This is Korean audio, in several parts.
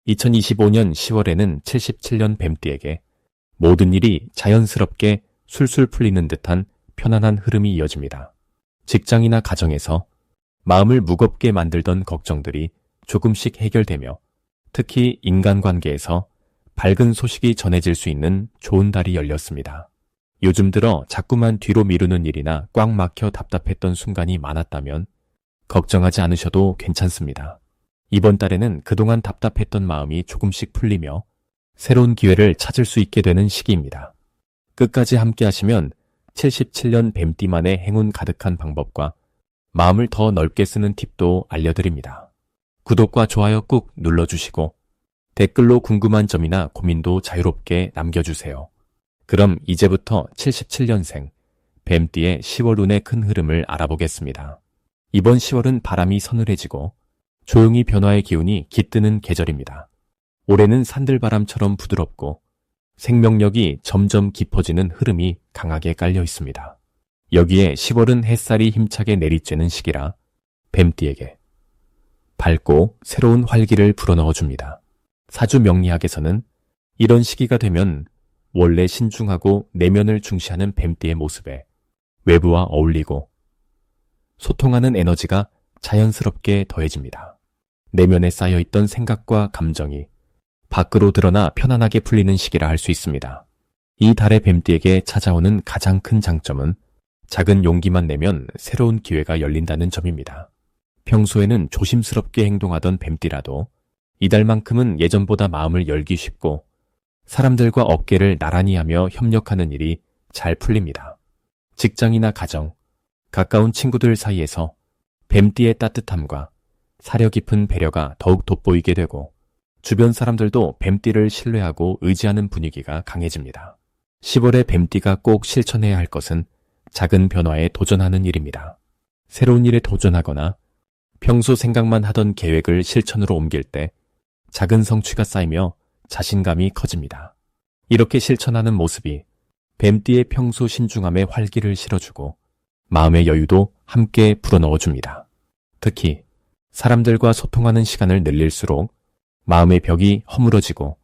2025년 10월에는 77년 뱀띠에게 모든 일이 자연스럽게 술술 풀리는 듯한 편안한 흐름이 이어집니다. 직장이나 가정에서 마음을 무겁게 만들던 걱정들이 조금씩 해결되며 특히 인간관계에서 밝은 소식이 전해질 수 있는 좋은 달이 열렸습니다. 요즘 들어 자꾸만 뒤로 미루는 일이나 꽉 막혀 답답했던 순간이 많았다면 걱정하지 않으셔도 괜찮습니다. 이번 달에는 그동안 답답했던 마음이 조금씩 풀리며 새로운 기회를 찾을 수 있게 되는 시기입니다. 끝까지 함께 하시면 77년 뱀띠만의 행운 가득한 방법과 마음을 더 넓게 쓰는 팁도 알려드립니다. 구독과 좋아요 꾹 눌러주시고 댓글로 궁금한 점이나 고민도 자유롭게 남겨주세요. 그럼 이제부터 77년생 뱀띠의 10월 운의 큰 흐름을 알아보겠습니다. 이번 10월은 바람이 서늘해지고 조용히 변화의 기운이 깃드는 계절입니다. 올해는 산들바람처럼 부드럽고 생명력이 점점 깊어지는 흐름이 강하게 깔려 있습니다. 여기에 10월은 햇살이 힘차게 내리쬐는 시기라 뱀띠에게 밝고 새로운 활기를 불어넣어줍니다. 사주 명리학에서는 이런 시기가 되면 원래 신중하고 내면을 중시하는 뱀띠의 모습에 외부와 어울리고 소통하는 에너지가 자연스럽게 더해집니다. 내면에 쌓여있던 생각과 감정이 밖으로 드러나 편안하게 풀리는 시기라 할 수 있습니다. 이 달의 뱀띠에게 찾아오는 가장 큰 장점은 작은 용기만 내면 새로운 기회가 열린다는 점입니다. 평소에는 조심스럽게 행동하던 뱀띠라도 이달만큼은 예전보다 마음을 열기 쉽고 사람들과 어깨를 나란히 하며 협력하는 일이 잘 풀립니다. 직장이나 가정, 가까운 친구들 사이에서 뱀띠의 따뜻함과 사려 깊은 배려가 더욱 돋보이게 되고 주변 사람들도 뱀띠를 신뢰하고 의지하는 분위기가 강해집니다. 10월에 뱀띠가 꼭 실천해야 할 것은 작은 변화에 도전하는 일입니다. 새로운 일에 도전하거나 평소 생각만 하던 계획을 실천으로 옮길 때 작은 성취가 쌓이며 자신감이 커집니다. 이렇게 실천하는 모습이 뱀띠의 평소 신중함에 활기를 실어주고 마음의 여유도 함께 불어넣어줍니다. 특히 사람들과 소통하는 시간을 늘릴수록 마음의 벽이 허물어지고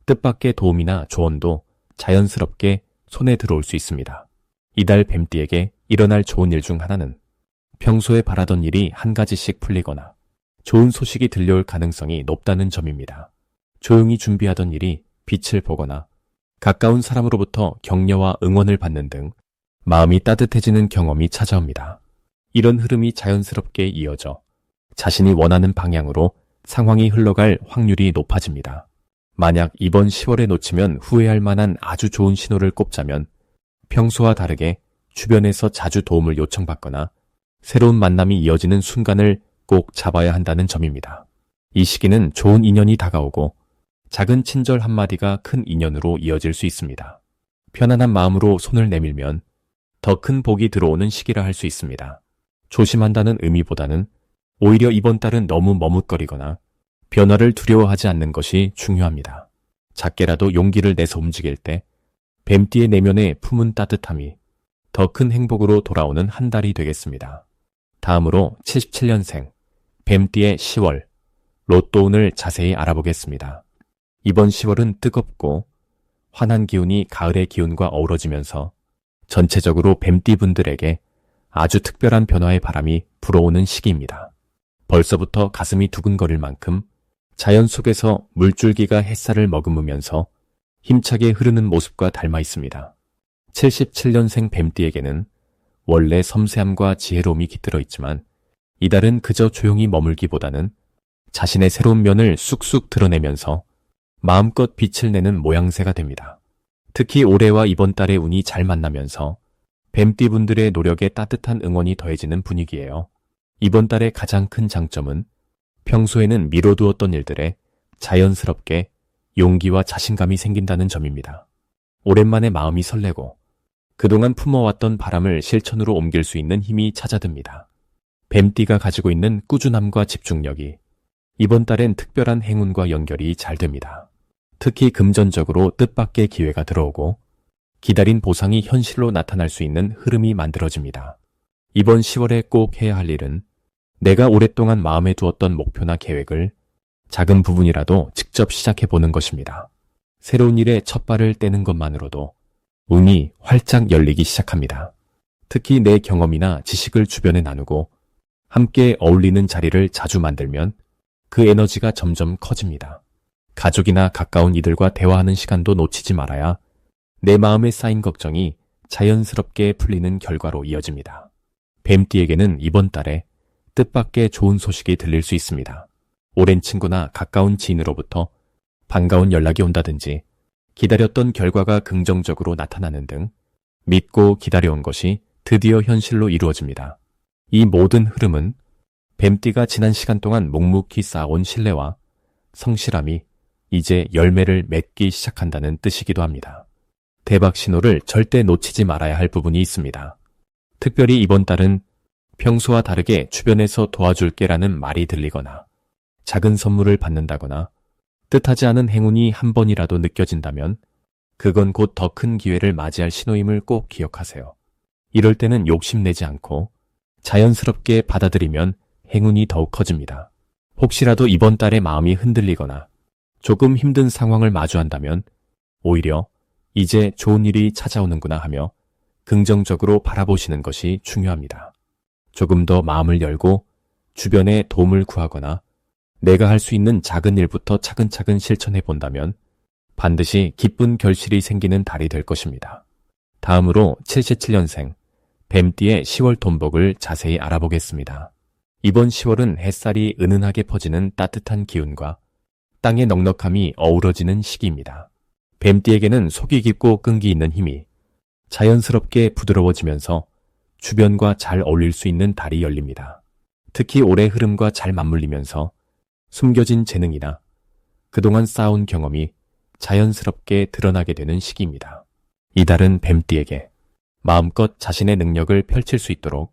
뜻밖의 도움이나 조언도 자연스럽게 손에 들어올 수 있습니다. 이달 뱀띠에게 일어날 좋은 일 중 하나는 평소에 바라던 일이 한 가지씩 풀리거나 좋은 소식이 들려올 가능성이 높다는 점입니다. 조용히 준비하던 일이 빛을 보거나 가까운 사람으로부터 격려와 응원을 받는 등 마음이 따뜻해지는 경험이 찾아옵니다. 이런 흐름이 자연스럽게 이어져 자신이 원하는 방향으로 상황이 흘러갈 확률이 높아집니다. 만약 이번 10월에 놓치면 후회할 만한 아주 좋은 신호를 꼽자면 평소와 다르게 주변에서 자주 도움을 요청받거나 새로운 만남이 이어지는 순간을 꼭 잡아야 한다는 점입니다. 이 시기는 좋은 인연이 다가오고 작은 친절 한마디가 큰 인연으로 이어질 수 있습니다. 편안한 마음으로 손을 내밀면 더 큰 복이 들어오는 시기라 할 수 있습니다. 조심한다는 의미보다는 오히려 이번 달은 너무 머뭇거리거나 변화를 두려워하지 않는 것이 중요합니다. 작게라도 용기를 내서 움직일 때 뱀띠의 내면에 품은 따뜻함이 더 큰 행복으로 돌아오는 한 달이 되겠습니다. 다음으로 77년생 뱀띠의 10월 로또운을 자세히 알아보겠습니다. 이번 10월은 뜨겁고 환한 기운이 가을의 기운과 어우러지면서 전체적으로 뱀띠 분들에게 아주 특별한 변화의 바람이 불어오는 시기입니다. 벌써부터 가슴이 두근거릴 만큼 자연 속에서 물줄기가 햇살을 머금으면서 힘차게 흐르는 모습과 닮아 있습니다. 77년생 뱀띠에게는 원래 섬세함과 지혜로움이 깃들어 있지만 이달은 그저 조용히 머물기보다는 자신의 새로운 면을 쑥쑥 드러내면서 마음껏 빛을 내는 모양새가 됩니다. 특히 올해와 이번 달의 운이 잘 만나면서 뱀띠분들의 노력에 따뜻한 응원이 더해지는 분위기예요. 이번 달의 가장 큰 장점은 평소에는 미뤄두었던 일들에 자연스럽게 용기와 자신감이 생긴다는 점입니다. 오랜만에 마음이 설레고 그동안 품어왔던 바람을 실천으로 옮길 수 있는 힘이 찾아듭니다. 뱀띠가 가지고 있는 꾸준함과 집중력이 이번 달엔 특별한 행운과 연결이 잘 됩니다. 특히 금전적으로 뜻밖의 기회가 들어오고 기다린 보상이 현실로 나타날 수 있는 흐름이 만들어집니다. 이번 10월에 꼭 해야 할 일은 내가 오랫동안 마음에 두었던 목표나 계획을 작은 부분이라도 직접 시작해보는 것입니다. 새로운 일에 첫 발을 떼는 것만으로도 운이 활짝 열리기 시작합니다. 특히 내 경험이나 지식을 주변에 나누고 함께 어울리는 자리를 자주 만들면 그 에너지가 점점 커집니다. 가족이나 가까운 이들과 대화하는 시간도 놓치지 말아야 내 마음에 쌓인 걱정이 자연스럽게 풀리는 결과로 이어집니다. 뱀띠에게는 이번 달에 뜻밖의 좋은 소식이 들릴 수 있습니다. 오랜 친구나 가까운 지인으로부터 반가운 연락이 온다든지 기다렸던 결과가 긍정적으로 나타나는 등 믿고 기다려온 것이 드디어 현실로 이루어집니다. 이 모든 흐름은 뱀띠가 지난 시간 동안 묵묵히 쌓아온 신뢰와 성실함이 이제 열매를 맺기 시작한다는 뜻이기도 합니다. 대박 신호를 절대 놓치지 말아야 할 부분이 있습니다. 특별히 이번 달은 평소와 다르게 주변에서 도와줄게라는 말이 들리거나 작은 선물을 받는다거나 뜻하지 않은 행운이 한 번이라도 느껴진다면 그건 곧 더 큰 기회를 맞이할 신호임을 꼭 기억하세요. 이럴 때는 욕심내지 않고 자연스럽게 받아들이면 행운이 더욱 커집니다. 혹시라도 이번 달에 마음이 흔들리거나 조금 힘든 상황을 마주한다면 오히려 이제 좋은 일이 찾아오는구나 하며 긍정적으로 바라보시는 것이 중요합니다. 조금 더 마음을 열고 주변에 도움을 구하거나 내가 할 수 있는 작은 일부터 차근차근 실천해 본다면 반드시 기쁜 결실이 생기는 달이 될 것입니다. 다음으로 77년생 뱀띠의 10월 돈복을 자세히 알아보겠습니다. 이번 10월은 햇살이 은은하게 퍼지는 따뜻한 기운과 땅의 넉넉함이 어우러지는 시기입니다. 뱀띠에게는 속이 깊고 끈기 있는 힘이 자연스럽게 부드러워지면서 주변과 잘 어울릴 수 있는 달이 열립니다. 특히 올해 흐름과 잘 맞물리면서 숨겨진 재능이나 그동안 쌓아온 경험이 자연스럽게 드러나게 되는 시기입니다. 이 달은 뱀띠에게 마음껏 자신의 능력을 펼칠 수 있도록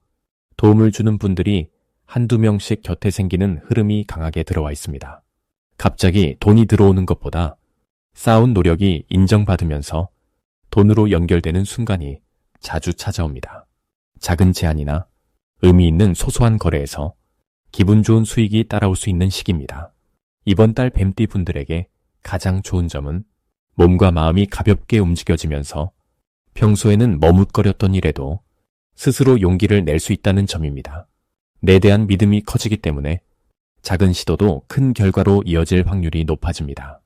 도움을 주는 분들이 한두 명씩 곁에 생기는 흐름이 강하게 들어와 있습니다. 갑자기 돈이 들어오는 것보다 쌓아온 노력이 인정받으면서 돈으로 연결되는 순간이 자주 찾아옵니다. 작은 제안이나 의미 있는 소소한 거래에서 기분 좋은 수익이 따라올 수 있는 시기입니다. 이번 달 뱀띠 분들에게 가장 좋은 점은 몸과 마음이 가볍게 움직여지면서 평소에는 머뭇거렸던 일에도 스스로 용기를 낼 수 있다는 점입니다. 내 대한 믿음이 커지기 때문에 작은 시도도 큰 결과로 이어질 확률이 높아집니다.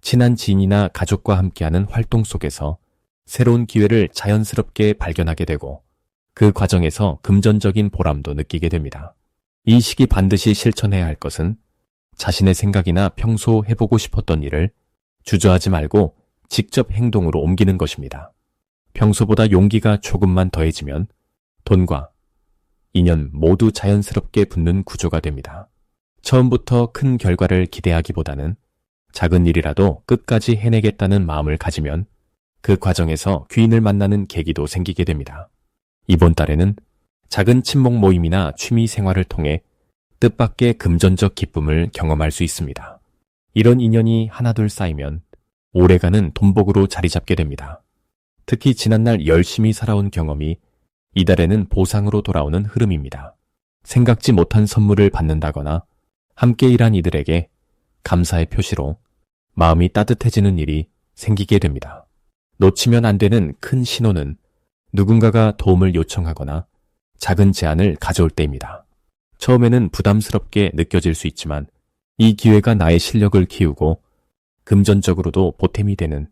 친한 지인이나 가족과 함께하는 활동 속에서 새로운 기회를 자연스럽게 발견하게 되고 그 과정에서 금전적인 보람도 느끼게 됩니다. 이 시기 반드시 실천해야 할 것은 자신의 생각이나 평소 해보고 싶었던 일을 주저하지 말고 직접 행동으로 옮기는 것입니다. 평소보다 용기가 조금만 더해지면 돈과 인연 모두 자연스럽게 붙는 구조가 됩니다. 처음부터 큰 결과를 기대하기보다는 작은 일이라도 끝까지 해내겠다는 마음을 가지면 그 과정에서 귀인을 만나는 계기도 생기게 됩니다. 이번 달에는 작은 친목 모임이나 취미 생활을 통해 뜻밖의 금전적 기쁨을 경험할 수 있습니다. 이런 인연이 하나둘 쌓이면 오래가는 돈복으로 자리 잡게 됩니다. 특히 지난날 열심히 살아온 경험이 이달에는 보상으로 돌아오는 흐름입니다. 생각지 못한 선물을 받는다거나 함께 일한 이들에게 감사의 표시로 마음이 따뜻해지는 일이 생기게 됩니다. 놓치면 안 되는 큰 신호는 누군가가 도움을 요청하거나 작은 제안을 가져올 때입니다. 처음에는 부담스럽게 느껴질 수 있지만 이 기회가 나의 실력을 키우고 금전적으로도 보탬이 되는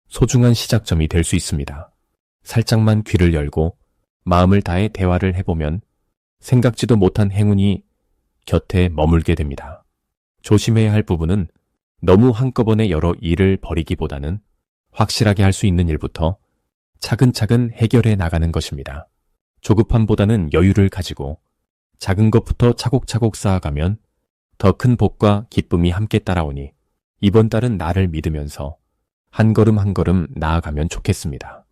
소중한 시작점이 될 수 있습니다. 살짝만 귀를 열고 마음을 다해 대화를 해보면 생각지도 못한 행운이 곁에 머물게 됩니다. 조심해야 할 부분은 너무 한꺼번에 여러 일을 벌이기보다는 확실하게 할 수 있는 일부터 차근차근 해결해 나가는 것입니다. 조급함보다는 여유를 가지고 작은 것부터 차곡차곡 쌓아가면 더 큰 복과 기쁨이 함께 따라오니 이번 달은 나를 믿으면서 한 걸음 한 걸음 나아가면 좋겠습니다.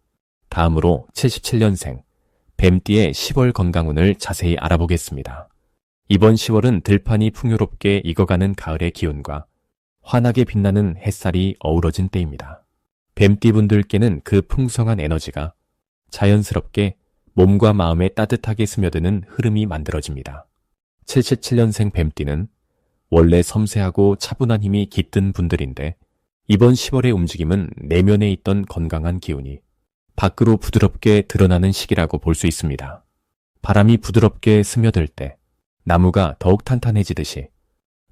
다음으로 77년생 뱀띠의 10월 건강운을 자세히 알아보겠습니다. 이번 10월은 들판이 풍요롭게 익어가는 가을의 기운과 환하게 빛나는 햇살이 어우러진 때입니다. 뱀띠분들께는 그 풍성한 에너지가 자연스럽게 몸과 마음에 따뜻하게 스며드는 흐름이 만들어집니다. 77년생 뱀띠는 원래 섬세하고 차분한 힘이 깃든 분들인데 이번 10월의 움직임은 내면에 있던 건강한 기운이 밖으로 부드럽게 드러나는 시기라고 볼 수 있습니다. 바람이 부드럽게 스며들 때 나무가 더욱 탄탄해지듯이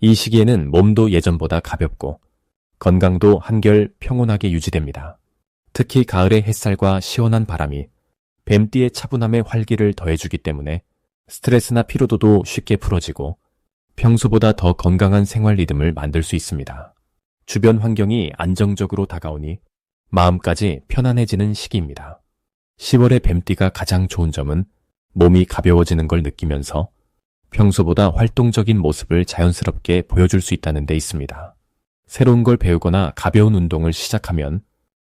이 시기에는 몸도 예전보다 가볍고 건강도 한결 평온하게 유지됩니다. 특히 가을의 햇살과 시원한 바람이 뱀띠의 차분함에 활기를 더해주기 때문에 스트레스나 피로도도 쉽게 풀어지고 평소보다 더 건강한 생활 리듬을 만들 수 있습니다. 주변 환경이 안정적으로 다가오니 마음까지 편안해지는 시기입니다. 10월의 뱀띠가 가장 좋은 점은 몸이 가벼워지는 걸 느끼면서 평소보다 활동적인 모습을 자연스럽게 보여줄 수 있다는 데 있습니다. 새로운 걸 배우거나 가벼운 운동을 시작하면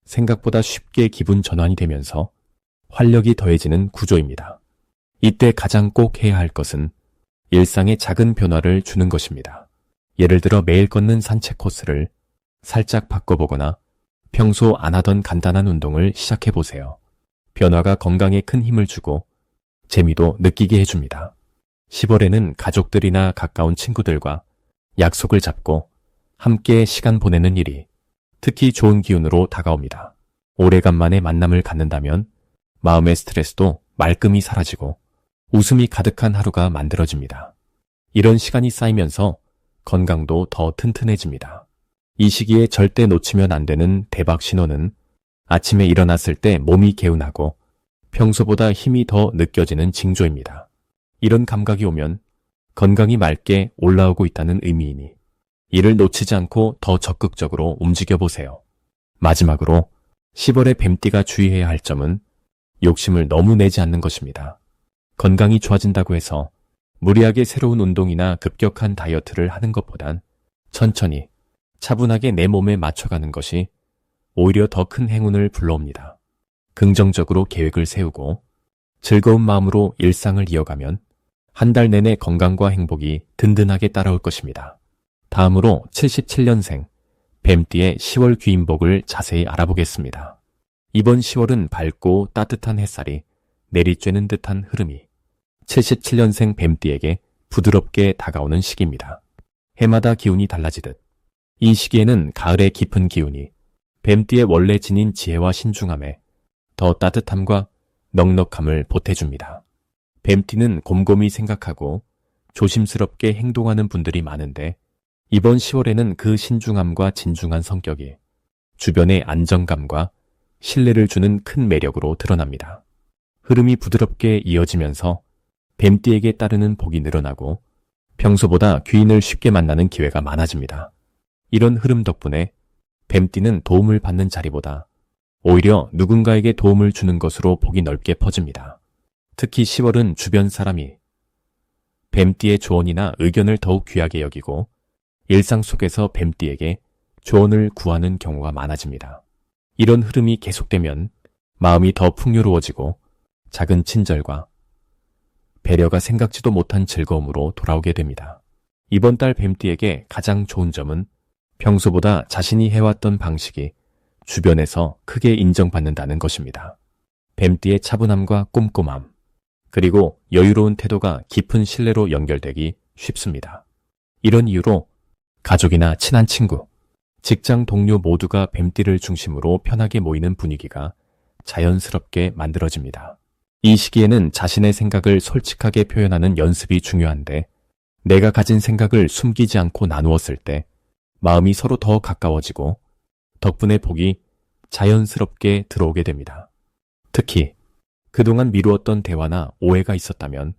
생각보다 쉽게 기분 전환이 되면서 활력이 더해지는 구조입니다. 이때 가장 꼭 해야 할 것은 일상에 작은 변화를 주는 것입니다. 예를 들어 매일 걷는 산책 코스를 살짝 바꿔보거나 평소 안 하던 간단한 운동을 시작해보세요. 변화가 건강에 큰 힘을 주고 재미도 느끼게 해줍니다. 10월에는 가족들이나 가까운 친구들과 약속을 잡고 함께 시간 보내는 일이 특히 좋은 기운으로 다가옵니다. 오래간만에 만남을 갖는다면 마음의 스트레스도 말끔히 사라지고 웃음이 가득한 하루가 만들어집니다. 이런 시간이 쌓이면서 건강도 더 튼튼해집니다. 이 시기에 절대 놓치면 안 되는 대박 신호는 아침에 일어났을 때 몸이 개운하고 평소보다 힘이 더 느껴지는 징조입니다. 이런 감각이 오면 건강이 맑게 올라오고 있다는 의미이니 이를 놓치지 않고 더 적극적으로 움직여보세요. 마지막으로 10월의 뱀띠가 주의해야 할 점은 욕심을 너무 내지 않는 것입니다. 건강이 좋아진다고 해서 무리하게 새로운 운동이나 급격한 다이어트를 하는 것보단 천천히 차분하게 내 몸에 맞춰가는 것이 오히려 더 큰 행운을 불러옵니다. 긍정적으로 계획을 세우고 즐거운 마음으로 일상을 이어가면 한 달 내내 건강과 행복이 든든하게 따라올 것입니다. 다음으로 77년생 뱀띠의 10월 귀인복을 자세히 알아보겠습니다. 이번 10월은 밝고 따뜻한 햇살이 내리쬐는 듯한 흐름이 77년생 뱀띠에게 부드럽게 다가오는 시기입니다. 해마다 기운이 달라지듯 이 시기에는 가을의 깊은 기운이 뱀띠의 원래 지닌 지혜와 신중함에 더 따뜻함과 넉넉함을 보태줍니다. 뱀띠는 곰곰이 생각하고 조심스럽게 행동하는 분들이 많은데 이번 10월에는 그 신중함과 진중한 성격이 주변의 안정감과 신뢰를 주는 큰 매력으로 드러납니다. 흐름이 부드럽게 이어지면서 뱀띠에게 따르는 복이 늘어나고 평소보다 귀인을 쉽게 만나는 기회가 많아집니다. 이런 흐름 덕분에 뱀띠는 도움을 받는 자리보다 오히려 누군가에게 도움을 주는 것으로 복이 넓게 퍼집니다. 특히 10월은 주변 사람이 뱀띠의 조언이나 의견을 더욱 귀하게 여기고 일상 속에서 뱀띠에게 조언을 구하는 경우가 많아집니다. 이런 흐름이 계속되면 마음이 더 풍요로워지고 작은 친절과 배려가 생각지도 못한 즐거움으로 돌아오게 됩니다. 이번 달 뱀띠에게 가장 좋은 점은 평소보다 자신이 해왔던 방식이 주변에서 크게 인정받는다는 것입니다. 뱀띠의 차분함과 꼼꼼함, 그리고 여유로운 태도가 깊은 신뢰로 연결되기 쉽습니다. 이런 이유로 가족이나 친한 친구, 직장 동료 모두가 뱀띠를 중심으로 편하게 모이는 분위기가 자연스럽게 만들어집니다. 이 시기에는 자신의 생각을 솔직하게 표현하는 연습이 중요한데 내가 가진 생각을 숨기지 않고 나누었을 때 마음이 서로 더 가까워지고 덕분에 복이 자연스럽게 들어오게 됩니다. 특히 그동안 미루었던 대화나 오해가 있었다면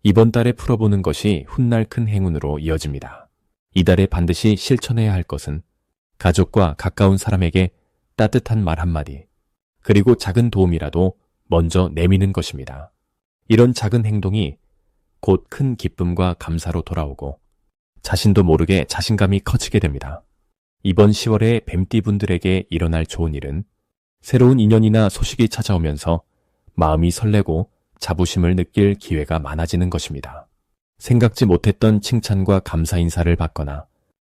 이번 달에 풀어보는 것이 훗날 큰 행운으로 이어집니다. 이달에 반드시 실천해야 할 것은 가족과 가까운 사람에게 따뜻한 말 한마디, 그리고 작은 도움이라도 먼저 내미는 것입니다. 이런 작은 행동이 곧 큰 기쁨과 감사로 돌아오고 자신도 모르게 자신감이 커지게 됩니다. 이번 10월에 뱀띠분들에게 일어날 좋은 일은 새로운 인연이나 소식이 찾아오면서 마음이 설레고 자부심을 느낄 기회가 많아지는 것입니다. 생각지 못했던 칭찬과 감사 인사를 받거나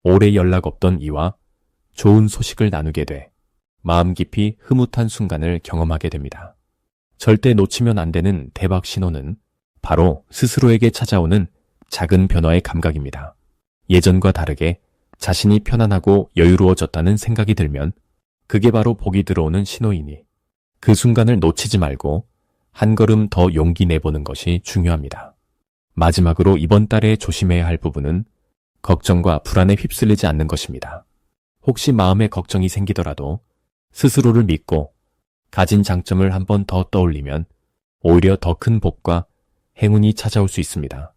오래 연락 없던 이와 좋은 소식을 나누게 돼 마음 깊이 흐뭇한 순간을 경험하게 됩니다. 절대 놓치면 안 되는 대박 신호는 바로 스스로에게 찾아오는 작은 변화의 감각입니다. 예전과 다르게 자신이 편안하고 여유로워졌다는 생각이 들면 그게 바로 복이 들어오는 신호이니 그 순간을 놓치지 말고 한 걸음 더 용기 내보는 것이 중요합니다. 마지막으로 이번 달에 조심해야 할 부분은 걱정과 불안에 휩쓸리지 않는 것입니다. 혹시 마음에 걱정이 생기더라도 스스로를 믿고 가진 장점을 한 번 더 떠올리면 오히려 더 큰 복과 행운이 찾아올 수 있습니다.